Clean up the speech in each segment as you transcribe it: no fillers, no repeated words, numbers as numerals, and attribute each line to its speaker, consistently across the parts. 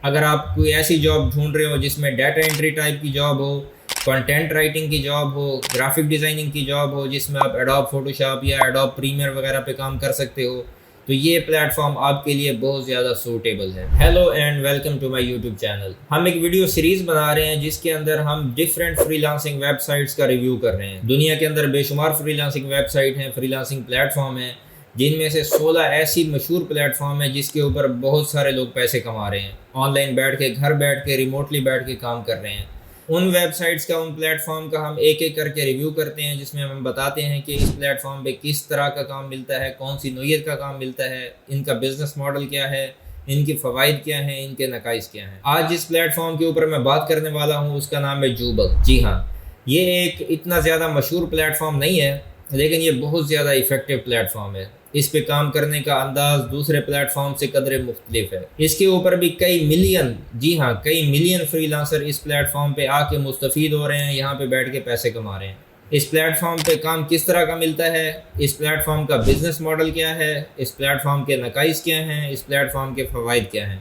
Speaker 1: اگر آپ کوئی ایسی جاب ڈھونڈ رہے ہو جس میں ڈیٹا انٹری ٹائپ کی جاب ہو، کنٹینٹ رائٹنگ کی جاب ہو، گرافک ڈیزائننگ کی جاب ہو جس میں آپ ایڈوب فوٹوشاپ یا ایڈوب پریمیئر وغیرہ پہ کام کر سکتے ہو، تو یہ پلیٹ فارم آپ کے لیے بہت زیادہ سوٹیبل ہے۔ Hello and welcome to my YouTube channel. ہم ایک ویڈیو سیریز بنا رہے ہیں جس کے اندر ہم different free lancing web sites کا ریویو کر رہے ہیں۔ دنیا کے اندر بے شمار فری لانسنگ ویب سائٹ ہیں، فری لانسنگ پلیٹ فارم ہیں، جن میں سے 16 ایسی مشہور پلیٹ فارم ہیں جس کے اوپر بہت سارے لوگ پیسے کما رہے ہیں، آن لائن بیٹھ کے، گھر بیٹھ کے، ریموٹلی بیٹھ کے کام کر رہے ہیں۔ ان ویب سائٹس کا، ان پلیٹ فارم کا ہم ایک ایک کر کے ریویو کرتے ہیں، جس میں ہم بتاتے ہیں کہ اس پلیٹ فارم پہ کس طرح کا کام ملتا ہے، کون سی نوعیت کا کام ملتا ہے، ان کا بزنس ماڈل کیا ہے، ان کے فوائد کیا ہیں، ان کے نقائص کیا ہیں۔ آج جس پلیٹ فارم کے اوپر میں بات کرنے والا ہوں اس کا نام ہے جوبل۔ جی ہاں، یہ ایک اتنا زیادہ مشہور پلیٹ فارم نہیں ہے، لیکن یہ بہت زیادہ ایفیکٹو پلیٹ فارم ہے۔ اس پہ کام کرنے کا انداز دوسرے پلیٹ فارم سے قدرے مختلف ہے۔ اس کے اوپر بھی کئی ملین فری لانسر اس پلیٹ فارم پہ آ کے مستفید ہو رہے ہیں، یہاں پہ بیٹھ کے پیسے کما رہے ہیں۔ اس پلیٹ فارم پہ کام کس طرح کا ملتا ہے، اس پلیٹ فارم کا بزنس ماڈل کیا ہے، اس پلیٹ فارم کے نقائص کیا ہیں، اس پلیٹ فارم کے فوائد کیا ہیں،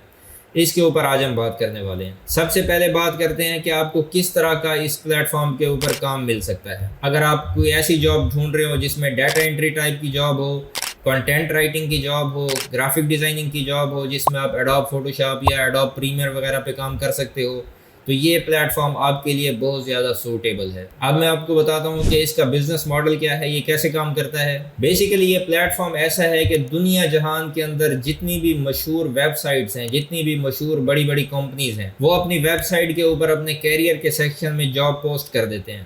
Speaker 1: اس کے اوپر آج ہم بات کرنے والے ہیں۔ سب سے پہلے بات کرتے ہیں کہ آپ کو کس طرح کا اس پلیٹ فارم کے اوپر کام مل سکتا ہے۔ اگر آپ کوئی ایسی جاب ڈھونڈ رہے ہو جس میں ڈیٹا انٹری ٹائپ کی جاب ہو، کنٹینٹ رائٹنگ کی جاب ہو، گرافک ڈیزائننگ کی جاب ہو جس میں آپ ایڈوب فوٹوشاپ یا ایڈوب پریمیئر وغیرہ پہ کام کر سکتے ہو، تو یہ پلیٹ فارم آپ کے لیے بہت زیادہ سوٹیبل ہے۔ اب میں آپ کو بتاتا ہوں کہ اس کا بزنس ماڈل کیا ہے، یہ کیسے کام کرتا ہے۔ بیسیکلی یہ پلیٹ فارم ایسا ہے کہ دنیا جہان کے اندر جتنی بھی مشہور ویب سائٹس ہیں، جتنی بھی مشہور بڑی بڑی کمپنیز ہیں، وہ اپنی ویب سائٹ کے اوپر اپنے کیریئر کے سیکشن میں جاب پوسٹ کر دیتے ہیں،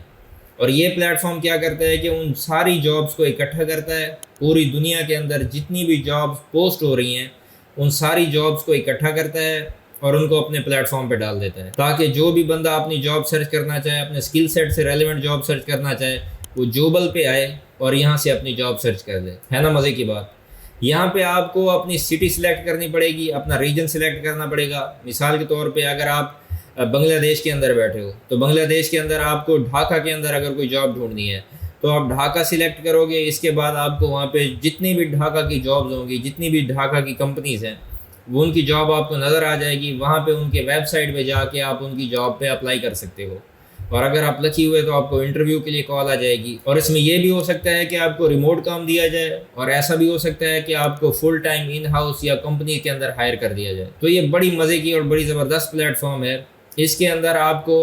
Speaker 1: اور یہ پلیٹ فارم کیا کرتا ہے کہ ان ساری جابز کو اکٹھا کرتا ہے۔ پوری دنیا کے اندر جتنی بھی جابز پوسٹ ہو رہی ہیں ان ساری جابز کو اکٹھا کرتا ہے اور ان کو اپنے پلیٹ فارم پہ ڈال دیتا ہے، تاکہ جو بھی بندہ اپنی جاب سرچ کرنا چاہے، اپنے اسکل سیٹ سے ریلیونٹ جاب سرچ کرنا چاہے، وہ جوبل پہ آئے اور یہاں سے اپنی جاب سرچ کر دے۔ ہے نا مزے کی بات؟ یہاں پہ آپ کو اپنی سٹی سلیکٹ کرنی پڑے گی، اپنا ریجن سلیکٹ کرنا پڑے گا۔ مثال کے طور پہ اگر آپ بنگلہ دیش کے اندر بیٹھے ہو تو بنگلہ دیش کے اندر آپ کو ڈھاکہ کے اندر اگر کوئی جاب ڈھونڈنی ہے تو آپ ڈھاکہ سلیکٹ کرو گے۔ اس کے بعد آپ کو وہاں پہ جتنی بھی ڈھاکہ کی جابز ہوں گی، جتنی بھی ڈھاکہ کی کمپنیز ہیں، وہ ان کی جاب آپ کو نظر آ جائے گی۔ وہاں پہ ان کے ویب سائٹ پہ جا کے آپ ان کی جاب پہ اپلائی کر سکتے ہو، اور اگر آپ لکی ہوئے تو آپ کو انٹرویو کے لیے کال آ جائے گی۔ اور اس میں یہ بھی ہو سکتا ہے کہ آپ کو ریموٹ کام دیا جائے، اور ایسا بھی ہو سکتا ہے کہ آپ کو فل ٹائم ان ہاؤس یا کمپنی کے اندر ہائر کر دیا جائے۔ تو یہ بڑی مزے کی اور بڑی زبردست پلیٹ فارم ہے۔ اس کے اندر آپ کو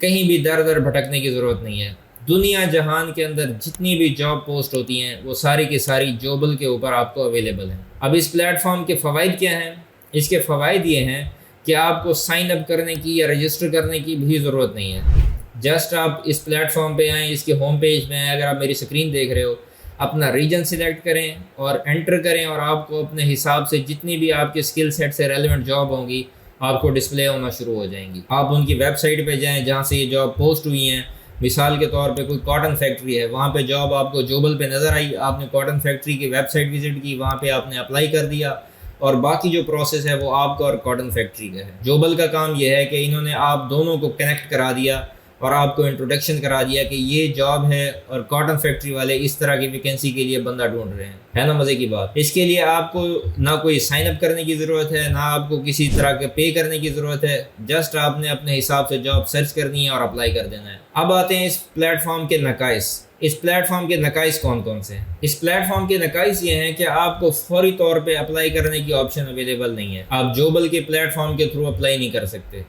Speaker 1: کہیں بھی در در بھٹکنے کی ضرورت نہیں ہے۔ دنیا جہان کے اندر جتنی بھی جاب پوسٹ ہوتی ہیں وہ ساری کی ساری جوبل کے اوپر آپ کو اویلیبل ہیں۔ اب اس پلیٹ فارم کے فوائد کیا ہیں؟ اس کے فوائد یہ ہیں کہ آپ کو سائن اپ کرنے کی یا رجسٹر کرنے کی بھی ضرورت نہیں ہے۔ جسٹ آپ اس پلیٹ فارم پہ آئیں، اس کے ہوم پیج میں آئیں، اگر آپ میری اسکرین دیکھ رہے ہو، اپنا ریجن سلیکٹ کریں اور انٹر کریں، اور آپ کو اپنے حساب سے جتنی بھی آپ کے اسکل سیٹ سے ریلیونٹ جاب ہوں گی آپ کو ڈسپلے ہونا شروع ہو جائیں گی۔ آپ ان کی ویب سائٹ پہ جائیں جہاں سے یہ جاب پوسٹ ہوئی ہیں۔ مثال کے طور پہ کوئی کاٹن فیکٹری ہے، وہاں پہ جاب آپ کو جوبل پہ نظر آئی، آپ نے کاٹن فیکٹری کی ویب سائٹ وزٹ کی، وہاں پہ آپ نے اپلائی کر دیا، اور باقی جو پروسیس ہے وہ آپ کا اور کاٹن فیکٹری کا ہے۔ جوبل کا کام یہ ہے کہ انہوں نے آپ دونوں کو کنیکٹ کرا دیا اور آپ کو انٹروڈکشن کرا دیا کہ یہ جاب ہے، اور کاٹن فیکٹری والے اس طرح کی ویکینسی کے لیے بندہ ڈھونڈ رہے ہیں۔ ہے نا مزے کی بات؟ اس کے لیے آپ کو نہ کوئی سائن اپ کرنے کی ضرورت ہے، نہ آپ کو کسی طرح کے پے کرنے کی ضرورت ہے، جسٹ آپ نے اپنے حساب سے جاب سرچ کرنی ہے اور اپلائی کر دینا ہے۔ اب آتے ہیں اس پلیٹ فارم کے نقائص۔ اس پلیٹ فارم کے نقائص کون کون سے ہیں؟ اس پلیٹ فارم کے نقائص یہ ہیں کہ آپ کو فوری طور پہ اپلائی کرنے کی آپشن اویلیبل نہیں ہے۔ آپ جوبل کے پلیٹ فارم کے تھرو اپلائی نہیں کر سکتے۔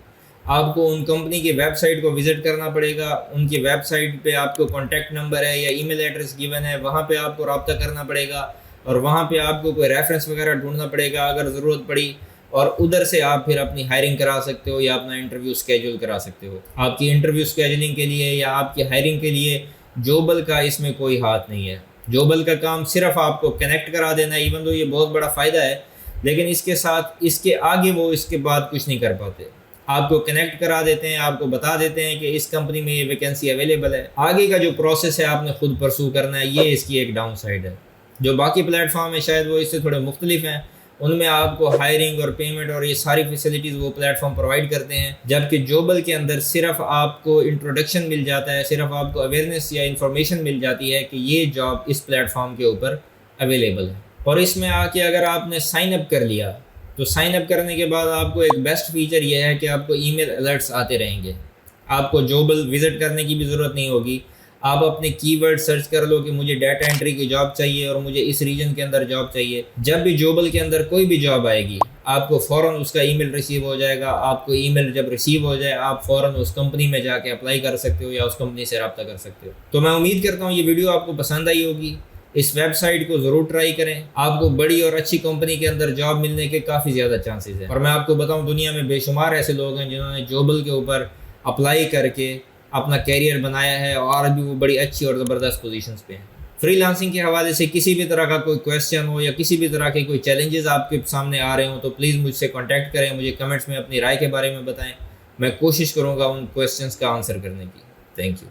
Speaker 1: آپ کو ان کمپنی کی ویب سائٹ کو وزٹ کرنا پڑے گا، ان کی ویب سائٹ پہ آپ کو کانٹیکٹ نمبر ہے یا ای میل ایڈریس گیون ہے، وہاں پہ آپ کو رابطہ کرنا پڑے گا، اور وہاں پہ آپ کو کوئی ریفرنس وغیرہ ڈھونڈنا پڑے گا اگر ضرورت پڑی، اور ادھر سے آپ پھر اپنی ہائرنگ کرا سکتے ہو یا اپنا انٹرویو اسکیجول کرا سکتے ہو۔ آپ کی انٹرویو اسکیجولنگ کے لیے یا آپ کی ہائرنگ کے لیے جوبل کا اس میں کوئی ہاتھ نہیں ہے۔ جوبل کا کام صرف آپ کو کنیکٹ کرا دینا ہے، ایون تو یہ بہت بڑا فائدہ ہے، لیکن اس کے ساتھ اس کے آگے وہ اس کے بعد کچھ نہیں کر پاتے۔ آپ کو کنیکٹ کرا دیتے ہیں، آپ کو بتا دیتے ہیں کہ اس کمپنی میں یہ ویکینسی اویلیبل ہے، آگے کا جو پروسیس ہے آپ نے خود پرسو کرنا ہے۔ یہ اس کی ایک ڈاؤن سائڈ ہے۔ جو باقی پلیٹ فارم ہے شاید وہ اس سے تھوڑے مختلف ہیں، ان میں آپ کو ہائرنگ اور پیمنٹ اور یہ ساری فیسلٹیز وہ پلیٹ فارم پرووائڈ کرتے ہیں، جبکہ جوبل کے اندر صرف آپ کو انٹروڈکشن مل جاتا ہے، صرف آپ کو اویئرنیس یا انفارمیشن مل جاتی ہے کہ یہ جاب اس پلیٹ فارم کے اوپر اویلیبل ہے، اور اس میں آ کے اگر آپ نے سائن اپ کر لیا تو سائن اپ کرنے کے بعد آپ کو ایک بیسٹ فیچر یہ ہے کہ آپ کو ای میل الرٹس آتے رہیں گے. آپ کو جوبل وزٹ کرنے کی بھی ضرورت نہیں ہوگی. آپ اپنے کی ورڈ سرچ کر لو کہ مجھے ڈیٹا انٹری کی جاب چاہیے اور مجھے اس ریجن کے اندر جاب چاہیے. جب بھی جوبل کے اندر کوئی بھی جاب آئے گی آپ کو فوراً اس کا ای میل ریسیو ہو جائے گا. آپ کو ای میل جب ریسیو ہو جائے آپ فوراً اس کمپنی میں جا کے اپلائی کر سکتے ہو یا اس کمپنی سے رابطہ کر سکتے ہو. تو میں امید کرتا ہوں یہ ویڈیو آپ کو پسند آئی ہوگی. اس ویب سائٹ کو ضرور ٹرائی کریں. آپ کو بڑی اور اچھی کمپنی کے اندر جاب ملنے کے کافی زیادہ چانسز ہیں. اور میں آپ کو بتاؤں دنیا میں بے شمار ایسے لوگ ہیں جنہوں نے جوبل کے اوپر اپلائی کر کے اپنا کیریئر بنایا ہے اور ابھی وہ بڑی اچھی اور زبردست پوزیشنز پہ ہیں. فری لانسنگ کے حوالے سے کسی بھی طرح کا کوئی کویسچن ہو یا کسی بھی طرح کے کوئی چیلنجز آپ کے سامنے آ رہے ہوں تو پلیز مجھ سے کانٹیکٹ کریں. مجھے کمنٹس میں اپنی رائے کے بارے میں بتائیں. میں کوشش کروں گا ان کویسچنز کا آنسر کرنے کی. Thank you.